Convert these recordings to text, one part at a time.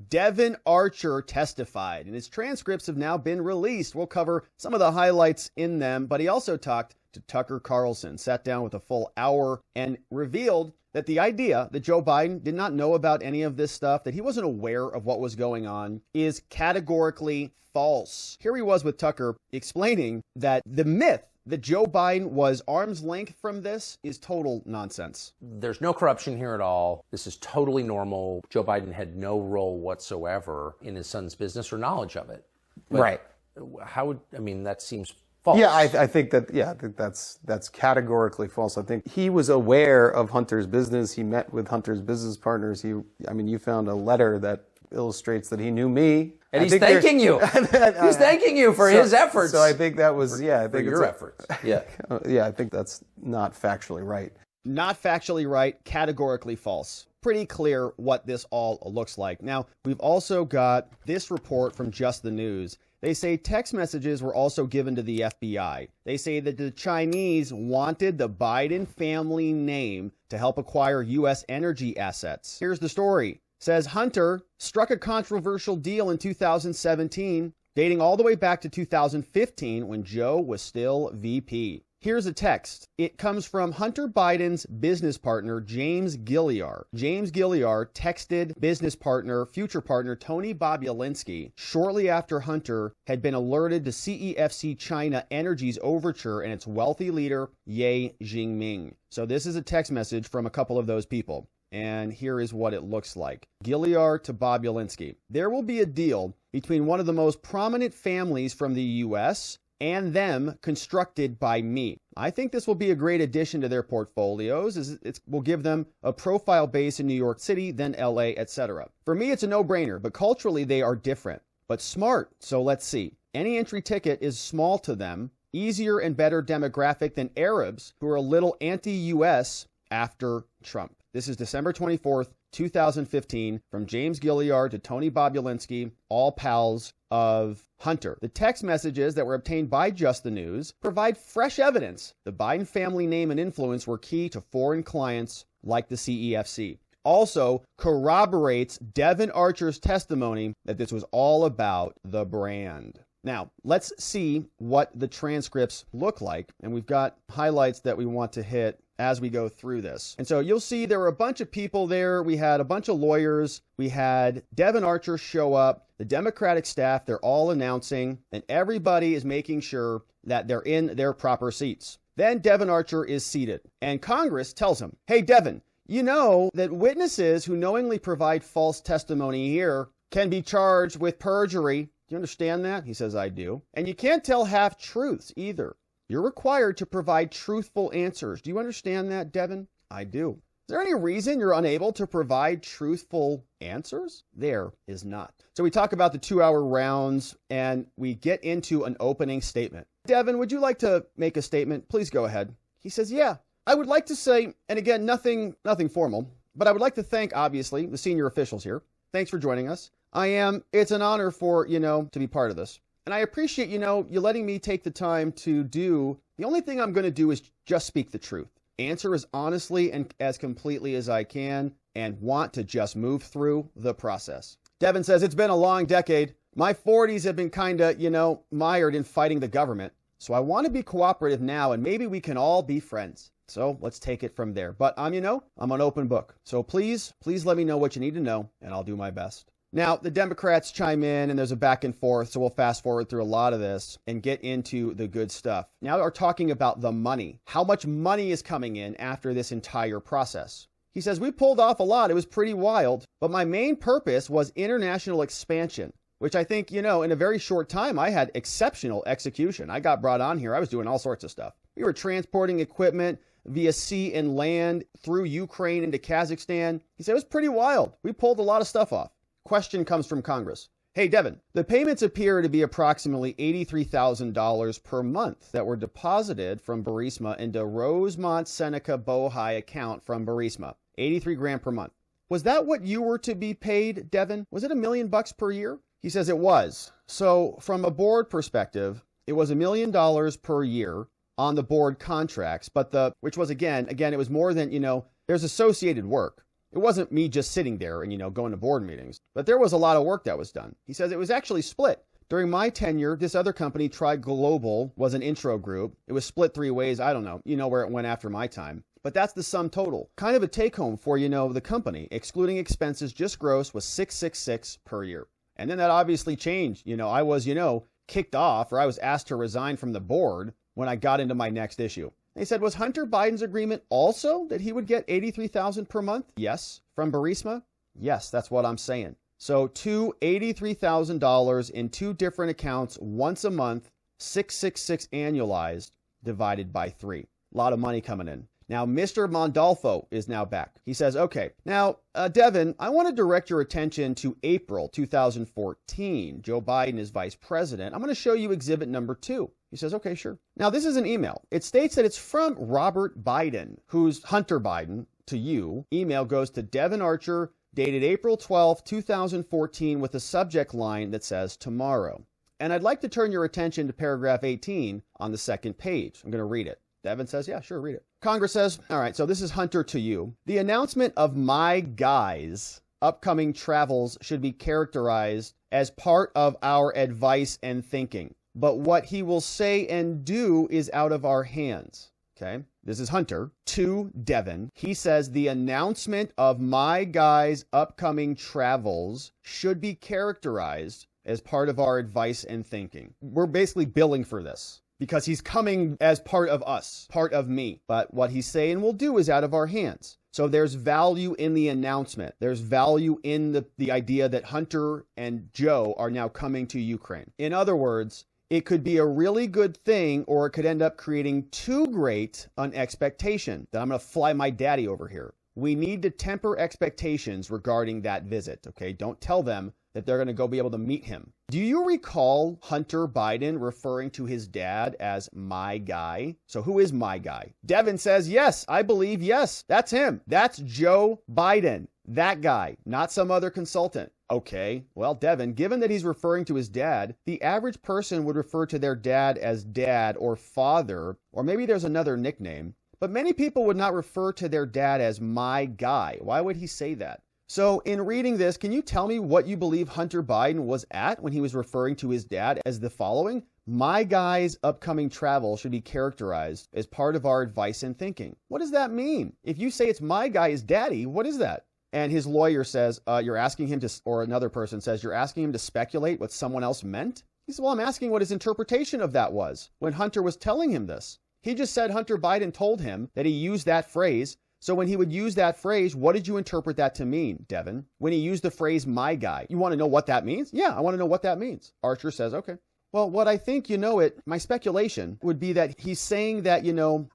Devon Archer testified, and his transcripts have now been released. We'll cover some of the highlights in them, but he also talked to Tucker Carlson, sat down with a full hour, and revealed that the idea that Joe Biden did not know about any of this stuff, that he wasn't aware of what was going on, is categorically false. Here he was with Tucker explaining that the myth that Joe Biden was arm's length from this is total nonsense. There's no corruption here at all. This is totally normal. Joe Biden had no role whatsoever in his son's business or knowledge of it. But right. That seems false. Yeah, I think that's categorically false. I think he was aware of Hunter's business. He met with Hunter's business partners. You found a letter that illustrates that he knew me. And he's thanking you. He's thanking you for his efforts. So I think that was, I think your efforts. Yeah. Yeah, I think that's not factually right. Not factually right, categorically false. Pretty clear what this all looks like. Now, we've also got this report from Just the News. They say text messages were also given to the FBI. They say that the Chinese wanted the Biden family name to help acquire U.S. energy assets. Here's the story. Says Hunter struck a controversial deal in 2017, dating all the way back to 2015 when Joe was still VP. Here's a text. It comes from Hunter Biden's business partner, James Gilliar. James Gilliar texted business partner, future partner, Tony Bobulinski shortly after Hunter had been alerted to CEFC China Energy's overture and its wealthy leader, Ye Jingming. So this is a text message from a couple of those people. And here is what it looks like. Gilliar to Bobulinski. There will be a deal between one of the most prominent families from the U.S. and them constructed by me. I think this will be a great addition to their portfolios. It will give them a profile base in New York City, then LA, etc. For me, it's a no-brainer, but culturally they are different, but smart. So let's see. Any entry ticket is small to them, easier and better demographic than Arabs who are a little anti-U.S. after Trump. This is December 24th, 2015, from James Gilliar to Tony Bobulinski, all pals of Hunter. The text messages that were obtained by Just the News provide fresh evidence the Biden family name and influence were key to foreign clients like the CEFC. Also corroborates Devon Archer's testimony that this was all about the brand. Now, let's see what the transcripts look like. And we've got highlights that we want to hit as we go through this. And so you'll see there were a bunch of people there. We had a bunch of lawyers. We had Devon Archer show up. The Democratic staff, they're all announcing, and everybody is making sure that they're in their proper seats. Then Devon Archer is seated, and Congress tells him, hey, Devon, you know that witnesses who knowingly provide false testimony here can be charged with perjury. Do you understand that? He says, I do. And you can't tell half truths either. You're required to provide truthful answers. Do you understand that, Devon? I do. Is there any reason you're unable to provide truthful answers? There is not. So we talk about the 2-hour rounds and we get into an opening statement. Devon, would you like to make a statement? Please go ahead. He says, yeah, I would like to say, and again, nothing formal, but I would like to thank, obviously, the senior officials here. Thanks for joining us. It's an honor for, to be part of this. And I appreciate, you letting me take the time to do, the only thing I'm going to do is just speak the truth. Answer as honestly and as completely as I can and want to just move through the process. Devon says, it's been a long decade. My 40s have been kind of, mired in fighting the government. So I want to be cooperative now and maybe we can all be friends. So let's take it from there. But I'm an open book. So please let me know what you need to know and I'll do my best. Now, the Democrats chime in and there's a back and forth, so we'll fast forward through a lot of this and get into the good stuff. Now we're talking about the money. How much money is coming in after this entire process? He says, we pulled off a lot. It was pretty wild, but my main purpose was international expansion, which I think, in a very short time, I had exceptional execution. I got brought on here. I was doing all sorts of stuff. We were transporting equipment via sea and land through Ukraine into Kazakhstan. He said, it was pretty wild. We pulled a lot of stuff off. Question comes from Congress. Hey, Devon, the payments appear to be approximately $83,000 per month that were deposited from Burisma into Rosemont Seneca Bohai account from Burisma. 83 grand per month. Was that what you were to be paid, Devon? Was it $1 million per year? He says it was. So from a board perspective, it was $1 million per year on the board contracts, but which was again, it was more than, there's associated work. It wasn't me just sitting there and, going to board meetings, but there was a lot of work that was done. He says it was actually split. During my tenure, this other company, Tri Global, was an intro group. It was split 3 ways. I don't know. You know where it went after my time. But that's the sum total. Kind of a take home for, the company. Excluding expenses, just gross was 666 per year. And then that obviously changed. I was, kicked off, or I was asked to resign from the board when I got into my next issue. They said, was Hunter Biden's agreement also that he would get $83,000 per month? Yes. From Burisma? Yes, that's what I'm saying. So $83,000 in 2 different accounts once a month, 666 annualized, divided by 3. A lot of money coming in. Now, Mr. Mondolfo is now back. He says, okay, now, Devon, I want to direct your attention to April 2014. Joe Biden is vice president. I'm going to show you exhibit number 2. He says, okay, sure. Now, this is an email. It states that it's from Robert Biden, who's Hunter Biden, to you. Email goes to Devon Archer, dated April 12, 2014, with a subject line that says tomorrow. And I'd like to turn your attention to paragraph 18 on the second page. I'm going to read it. Devon says, yeah, sure, read it. Congress says, all right, so this is Hunter to you. The announcement of my guy's upcoming travels should be characterized as part of our advice and thinking. But what he will say and do is out of our hands. Okay, this is Hunter to Devon. He says the announcement of my guy's upcoming travels should be characterized as part of our advice and thinking. We're basically billing for this because he's coming as part of us, part of me. But what he's saying will do is out of our hands. So there's value in the announcement. There's value in the idea that Hunter and Joe are now coming to Ukraine. In other words, it could be a really good thing, or it could end up creating too great an expectation that I'm going to fly my daddy over here. We need to temper expectations regarding that visit, okay? Don't tell them that they're going to go be able to meet him. Do you recall Hunter Biden referring to his dad as my guy? So who is my guy? Devon says, yes, I believe, yes, that's him. That's Joe Biden. That guy, not some other consultant. Okay, well, Devon, given that he's referring to his dad, the average person would refer to their dad as dad or father, or maybe there's another nickname, but many people would not refer to their dad as my guy. Why would he say that? So in reading this, can you tell me what you believe Hunter Biden was at when he was referring to his dad as the following? My guy's upcoming travel should be characterized as part of our advice and thinking. What does that mean? If you say it's my guy's daddy, what is that? And his lawyer says, you're asking him to, or another person says, you're asking him to speculate what someone else meant? He said, well, I'm asking what his interpretation of that was when Hunter was telling him this. He just said Hunter Biden told him that he used that phrase. So when he would use that phrase, what did you interpret that to mean, Devon? When he used the phrase, my guy, you want to know what that means? Yeah, I want to know what that means. Archer says, okay. Well, what I think, my speculation would be that he's saying that,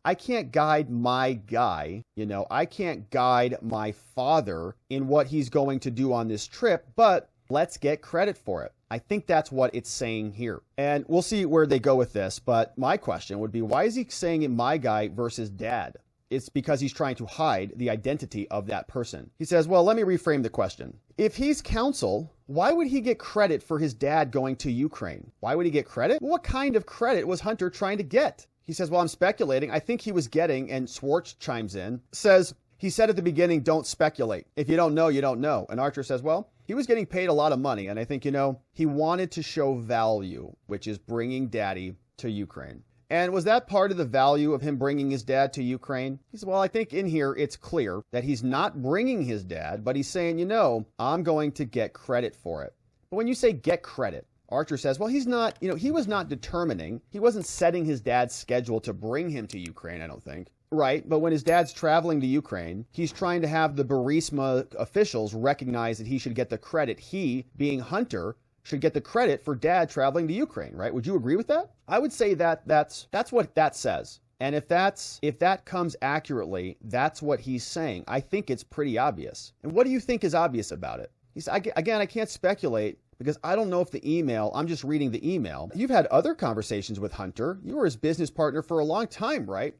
I can't guide my guy, I can't guide my father in what he's going to do on this trip, but let's get credit for it. I think that's what it's saying here. And we'll see where they go with this, but my question would be, why is he saying it my guy versus dad? It's because he's trying to hide the identity of that person. He says, well, let me reframe the question. If he's counsel, why would he get credit for his dad going to Ukraine? Why would he get credit? Well, what kind of credit was Hunter trying to get? He says, well, I'm speculating. I think he was getting, and Schwartz chimes in, says, he said at the beginning, don't speculate. If you don't know, you don't know. And Archer says, well, he was getting paid a lot of money. And I think, he wanted to show value, which is bringing daddy to Ukraine. And was that part of the value of him bringing his dad to Ukraine? He said, well, I think in here it's clear that he's not bringing his dad, but he's saying, I'm going to get credit for it. But when you say get credit, Archer says, well, he's not, he was not determining, he wasn't setting his dad's schedule to bring him to Ukraine, I don't think. Right, but when his dad's traveling to Ukraine, he's trying to have the Burisma officials recognize that he should get the credit. He, being Hunter, should get the credit for dad traveling to Ukraine, right? Would you agree with that? I would say that that's what that says. And if that comes accurately, that's what he's saying. I think it's pretty obvious. And what do you think is obvious about it? He said, again, I can't speculate because I don't know if the email, I'm just reading the email. You've had other conversations with Hunter. You were his business partner for a long time, right?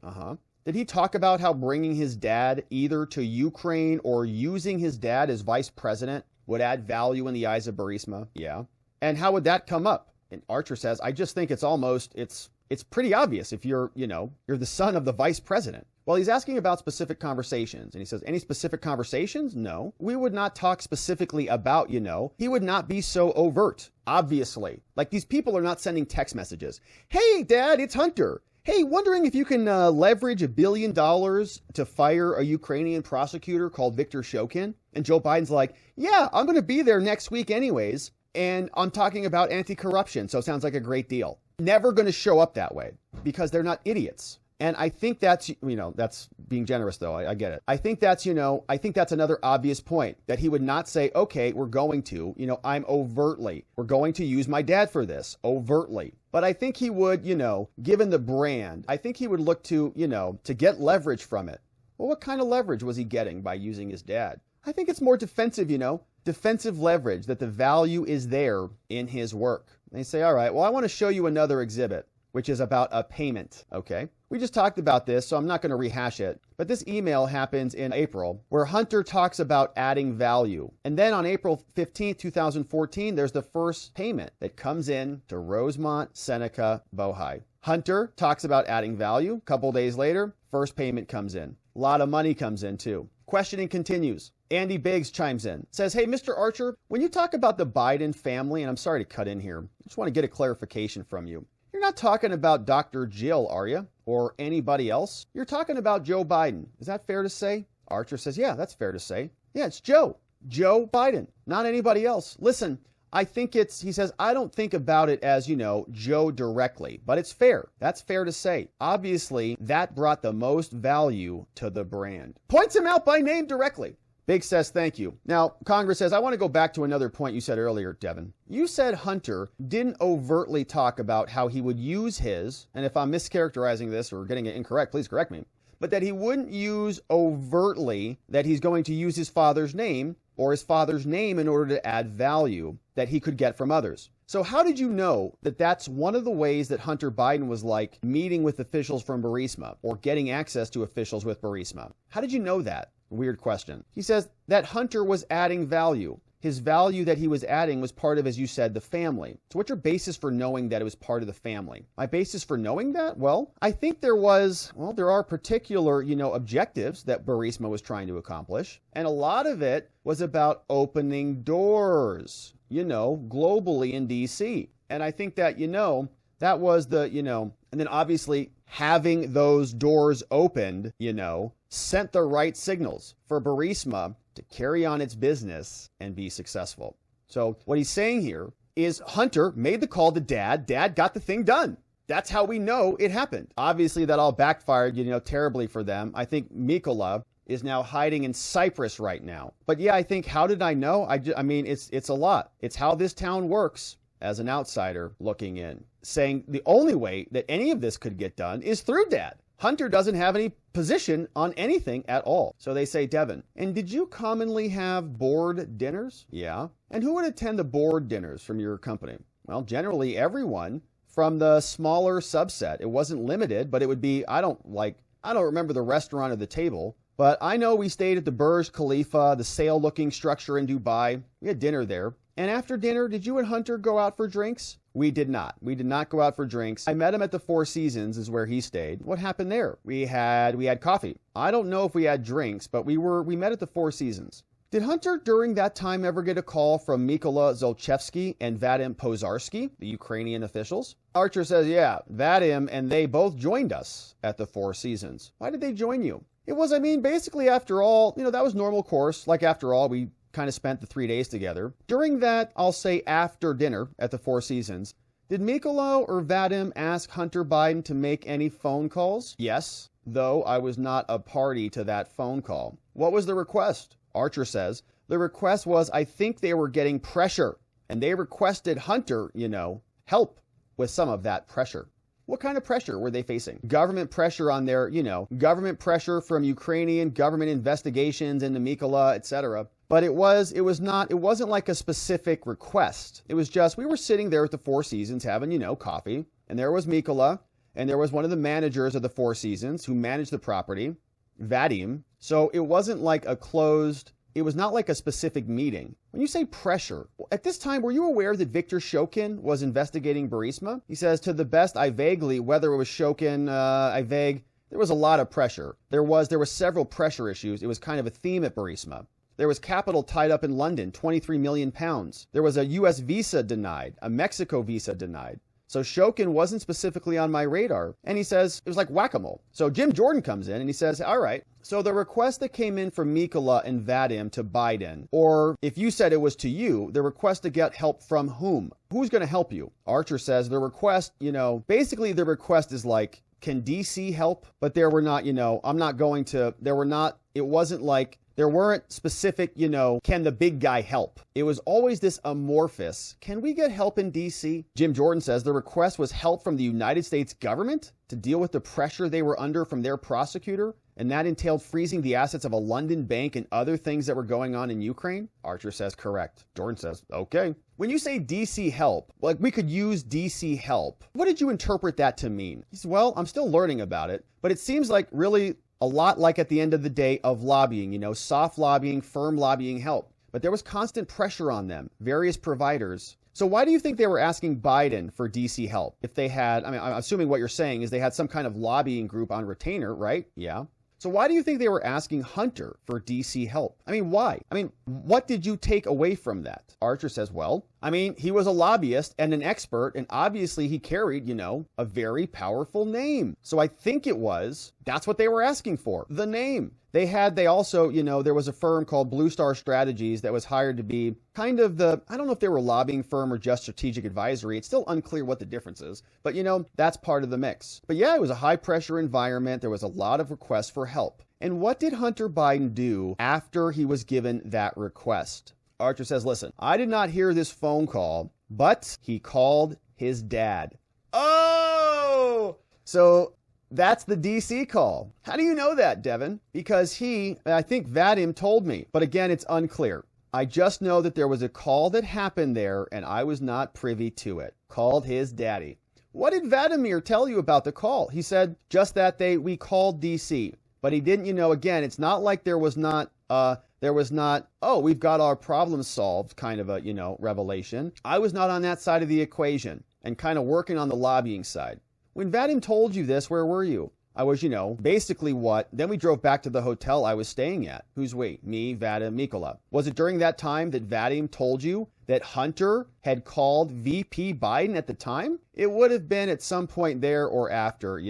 Did he talk about how bringing his dad either to Ukraine or using his dad as vice president would add value in the eyes of Burisma? Yeah. And how would that come up? And Archer says, I just think it's It's pretty obvious if you're the son of the vice president. Well, he's asking about specific conversations, and he says, any specific conversations? No. We would not talk specifically about, He would not be so overt, obviously. Like, these people are not sending text messages. Hey, Dad, it's Hunter. Hey, wondering if you can leverage $1 billion to fire a Ukrainian prosecutor called Viktor Shokin? And Joe Biden's like, yeah, I'm going to be there next week anyways, and I'm talking about anti-corruption, so it sounds like a great deal. Never going to show up that way because they're not idiots. And I think that's, that's being generous, though. I get it. I think that's another obvious point that he would not say, okay, we're going to, we're going to use my dad for this overtly. But I think he would, given the brand, I think he would look to, to get leverage from it. Well, what kind of leverage was he getting by using his dad? I think it's more defensive, defensive leverage, that the value is there in his work. They say, all right, well, I want to show you another exhibit, which is about a payment, okay? We just talked about this, so I'm not going to rehash it. But this email happens in April, where Hunter talks about adding value. And then on April 15th, 2014, there's the first payment that comes in to Rosemont, Seneca, Bohai. Hunter talks about adding value. A couple days later, first payment comes in. A lot of money comes in, too. Questioning continues. Andy Biggs chimes in, says, hey, Mr. Archer, when you talk about the Biden family, and I'm sorry to cut in here, I just want to get a clarification from you. You're not talking about Dr. Jill, are you? Or anybody else? You're talking about Joe Biden. Is that fair to say? Archer says, yeah, that's fair to say. Yeah, it's Joe Biden, not anybody else. Listen, he says, I don't think about it as, Joe directly, but it's fair. That's fair to say. Obviously, that brought the most value to the brand. Points him out by name directly. Big says, thank you. Now, Congress says, I want to go back to another point you said earlier, Devon. You said Hunter didn't overtly talk about how he would use his, and if I'm mischaracterizing this or getting it incorrect, please correct me, but that he wouldn't use overtly that he's going to use his father's name or his father's name in order to add value that he could get from others. So how did you know that that's one of the ways that Hunter Biden was like meeting with officials from Burisma or getting access to officials with Burisma? How did you know that? Weird question. He says that Hunter was adding value. His value that he was adding was part of, as you said, the family. So what's your basis for knowing that it was part of the family? My basis for knowing that? Well, I think there are particular, objectives that Burisma was trying to accomplish. And a lot of it was about opening doors, globally in DC. And I think that, that was the, and then obviously having those doors opened, sent the right signals for Burisma to carry on its business and be successful. So what he's saying here is Hunter made the call to Dad. Dad got the thing done. That's how we know it happened. Obviously, that all backfired, terribly for them. I think Mykola is now hiding in Cyprus right now. But yeah, I think, how did I know? I mean, it's a lot. It's how this town works as an outsider looking in, saying the only way that any of this could get done is through Dad. Hunter doesn't have any position on anything at all. So they say, Devon, and did you commonly have board dinners? Yeah. And who would attend the board dinners from your company? Well, generally everyone from the smaller subset. It wasn't limited, but it would be, I don't remember the restaurant or the table, but I know we stayed at the Burj Khalifa, the sail-looking structure in Dubai. We had dinner there. And after dinner, did you and Hunter go out for drinks? We did not. We did not go out for drinks. I met him at the Four Seasons, is where he stayed. What happened there? We had coffee. I don't know if we had drinks, but we met at the Four Seasons. Did Hunter during that time ever get a call from Mykola Zolchevsky and Vadim Pozarsky, the Ukrainian officials? Archer says, yeah, Vadim and they both joined us at the Four Seasons. Why did they join you? It was, basically after all, that was normal course. Like after all, we kind of spent the 3 days together. During that, I'll say after dinner at the Four Seasons, did Mykola or Vadim ask Hunter Biden to make any phone calls? Yes, though I was not a party to that phone call. What was the request? Archer says, the request was, I think they were getting pressure, and they requested Hunter, help with some of that pressure. What kind of pressure were they facing? Government pressure on their, government pressure from Ukrainian government investigations into Mykola, etc. But it wasn't like a specific request. It was just, we were sitting there at the Four Seasons having, coffee, and there was Mykola, and there was one of the managers of the Four Seasons who managed the property, Vadim. So it wasn't like a closed, it was not like a specific meeting. When you say pressure, at this time, were you aware that Victor Shokin was investigating Burisma? He says, to the best I vaguely, whether it was Shokin, there was a lot of pressure. There were several pressure issues. It was kind of a theme at Burisma. There was capital tied up in London, 23 million pounds. There was a U.S. visa denied, a Mexico visa denied. So Shokin wasn't specifically on my radar. And he says, it was like whack-a-mole. So Jim Jordan comes in and he says, all right, so the request that came in from Mikola and Vadim to Biden, or if you said it was to you, the request to get help from whom? Who's going to help you? Archer says the request, basically the request is like, can DC help? But there were not, it wasn't like, there weren't specific, can the big guy help? It was always this amorphous, can we get help in DC? Jim Jordan says the request was help from the United States government to deal with the pressure they were under from their prosecutor, and that entailed freezing the assets of a London bank and other things that were going on in Ukraine? Archer says correct. Jordan says, okay. When you say DC help, like we could use DC help, what did you interpret that to mean? He says, well, I'm still learning about it, but it seems like really a lot like at the end of the day of lobbying, soft lobbying, firm lobbying help. But there was constant pressure on them, various providers. So why do you think they were asking Biden for DC help? If they had, I'm assuming what you're saying is they had some kind of lobbying group on retainer, right? Yeah. So why do you think they were asking Hunter for DC help? Why? What did you take away from that? Archer says, well, he was a lobbyist and an expert, and obviously he carried, a very powerful name. So I think that's what they were asking for, the name. They also, there was a firm called Blue Star Strategies that was hired to be kind of I don't know if they were a lobbying firm or just strategic advisory. It's still unclear what the difference is, but that's part of the mix. But yeah, it was a high pressure environment. There was a lot of requests for help. And what did Hunter Biden do after he was given that request? Archer says, listen, I did not hear this phone call, but he called his dad. Oh! So that's the DC call. How do you know that, Devon? Because I think Vadim told me, but again, it's unclear. I just know that there was a call that happened there and I was not privy to it. Called his daddy. What did Vladimir tell you about the call? He said just that we called DC, but he didn't, again, it's not like there was not, oh, we've got our problem solved kind of a, revelation. I was not on that side of the equation and kind of working on the lobbying side. When Vadim told you this, where were you? I was, basically what? Then we drove back to the hotel I was staying at. Who's we? Me, Vadim, Mikola. Was it during that time that Vadim told you that Hunter had called VP Biden at the time? It would have been at some point there or after,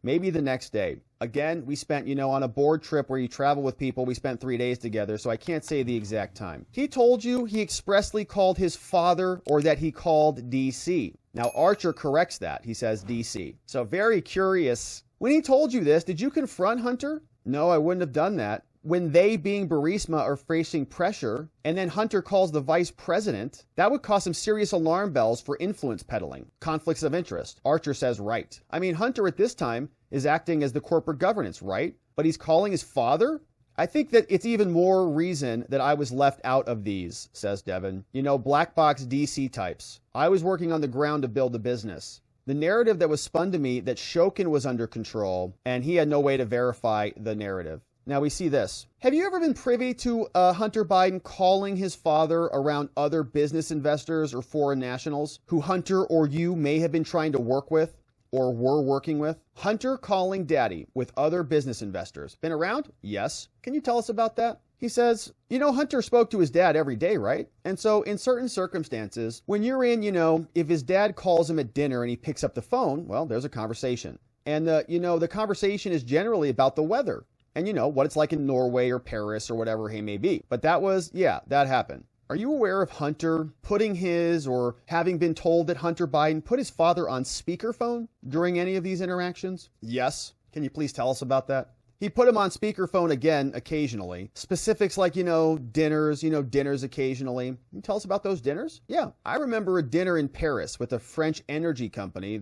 maybe the next day. Again, we spent, on a board trip where you travel with people, we spent 3 days together, so I can't say the exact time. He told you he expressly called his father or that he called DC. Now, Archer corrects that. He says DC. So very curious. When he told you this, did you confront Hunter? No, I wouldn't have done that. When they, being Burisma, are facing pressure, and then Hunter calls the vice president, that would cause some serious alarm bells for influence peddling, conflicts of interest. Archer says right. Hunter at this time is acting as the corporate governance, right? But he's calling his father? I think that it's even more reason that I was left out of these, says Devon. Black box DC types. I was working on the ground to build a business. The narrative that was spun to me that Shokin was under control, and he had no way to verify the narrative. Now we see this. Have you ever been privy to Hunter Biden calling his father around other business investors or foreign nationals who Hunter or you may have been trying to work with or were working with? Hunter calling daddy with other business investors. Been around? Yes. Can you tell us about that? He says, Hunter spoke to his dad every day, right? And so in certain circumstances, when you're in, if his dad calls him at dinner and he picks up the phone, well, there's a conversation. And, the conversation is generally about the weather and, what it's like in Norway or Paris or whatever he may be. But that happened. Are you aware of Hunter putting or having been told that Hunter Biden put his father on speakerphone during any of these interactions? Yes. Can you please tell us about that? He put him on speakerphone again occasionally. Specifics like, dinners occasionally. Can you tell us about those dinners? Yeah. I remember a dinner in Paris with a French energy company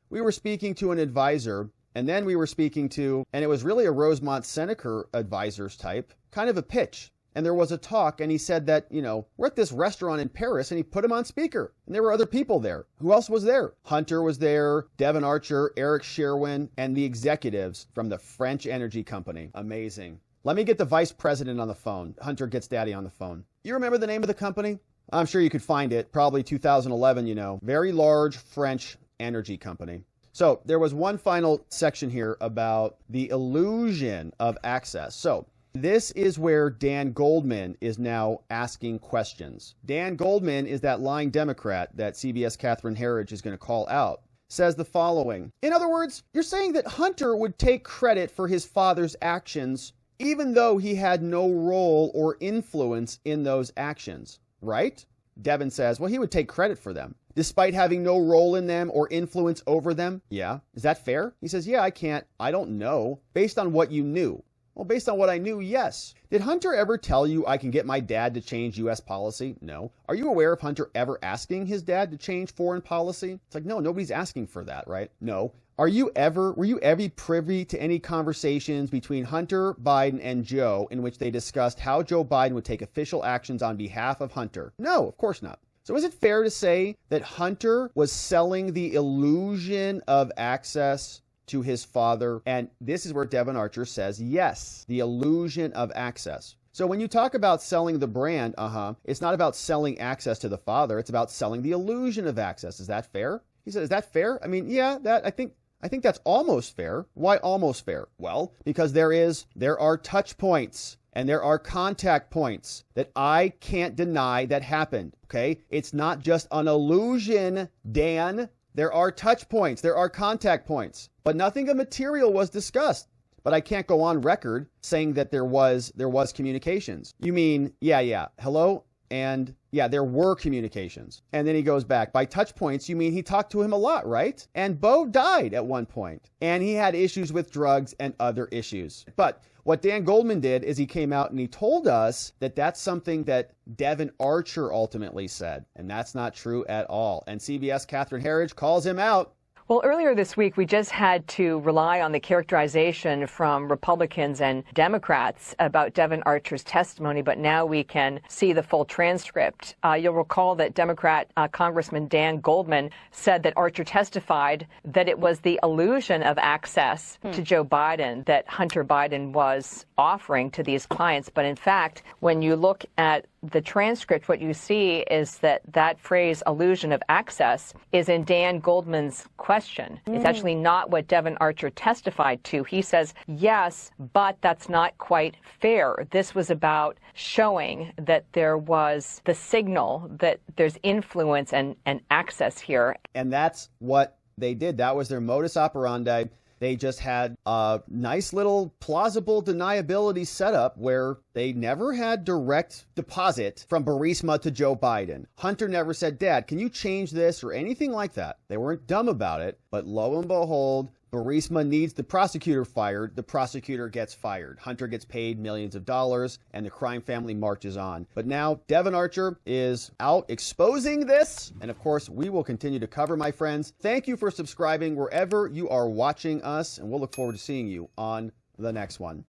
we were speaking to an advisor, and then we were speaking to, and it was really a Rosemont Seneca advisors type, kind of a pitch. And there was a talk, and he said that, we're at this restaurant in Paris, and he put him on speaker. And there were other people there. Who else was there? Hunter was there, Devon Archer, Eric Sherwin, and the executives from the French energy company. Amazing. Let me get the vice president on the phone. Hunter gets daddy on the phone. You remember the name of the company? I'm sure you could find it. Probably 2011, you know. Very large French energy company. So there was one final section here about the illusion of access. So this is where Dan Goldman is now asking questions. Dan Goldman is that lying Democrat that CBS Catherine Herridge is going to call out. Says the following. In other words, you're saying that Hunter would take credit for his father's actions even though he had no role or influence in those actions, right? Devon says, well, he would take credit for them, despite having no role in them or influence over them. Yeah. Is that fair? He says, yeah, I don't know. Based on what you knew. Well, based on what I knew, yes. Did Hunter ever tell you I can get my dad to change U.S. policy? No. Are you aware of Hunter ever asking his dad to change foreign policy? It's like, no, nobody's asking for that, right? No. Were you ever privy to any conversations between Hunter Biden and Joe in which they discussed how Joe Biden would take official actions on behalf of Hunter? No, of course not. So is it fair to say that Hunter was selling the illusion of access to his father? And this is where Devon Archer says, yes, the illusion of access. So when you talk about selling the brand, it's not about selling access to the father. It's about selling the illusion of access. Is that fair? He said, is that fair? I mean, yeah, I think that's almost fair. Why almost fair? Well, because there are touch points and there are contact points that I can't deny that happened. Okay. It's not just an illusion, Dan. There are touch points. There are contact points, but nothing of material was discussed. But I can't go on record saying that there was communications. You mean, yeah. Hello? And yeah, there were communications. And then he goes back. By touch points, you mean he talked to him a lot, right? And Bo died at one point. And he had issues with drugs and other issues. But what Dan Goldman did is he came out and he told us that that's something that Devon Archer ultimately said. And that's not true at all. And CBS Catherine Herridge calls him out. Well, earlier this week, we just had to rely on the characterization from Republicans and Democrats about Devon Archer's testimony, but now we can see the full transcript. You'll recall that Democrat Congressman Dan Goldman said that Archer testified that it was the illusion of access to Joe Biden that Hunter Biden was offering to these clients. But in fact, when you look at the transcript, what you see is that phrase illusion of access is in Dan Goldman's question. It's actually not what Devon Archer testified to. He says, yes, but that's not quite fair. This was about showing that there was the signal that there's influence and access here. And that's what they did. That was their modus operandi. They just had a nice little plausible deniability setup where they never had direct deposit from Burisma to Joe Biden. Hunter never said, Dad, can you change this or anything like that? They weren't dumb about it, but lo and behold, Burisma needs the prosecutor fired. The prosecutor gets fired. Hunter gets paid millions of dollars, and the crime family marches on. But now Devon Archer is out exposing this. And of course, we will continue to cover, my friends. Thank you for subscribing wherever you are watching us, and we'll look forward to seeing you on the next one.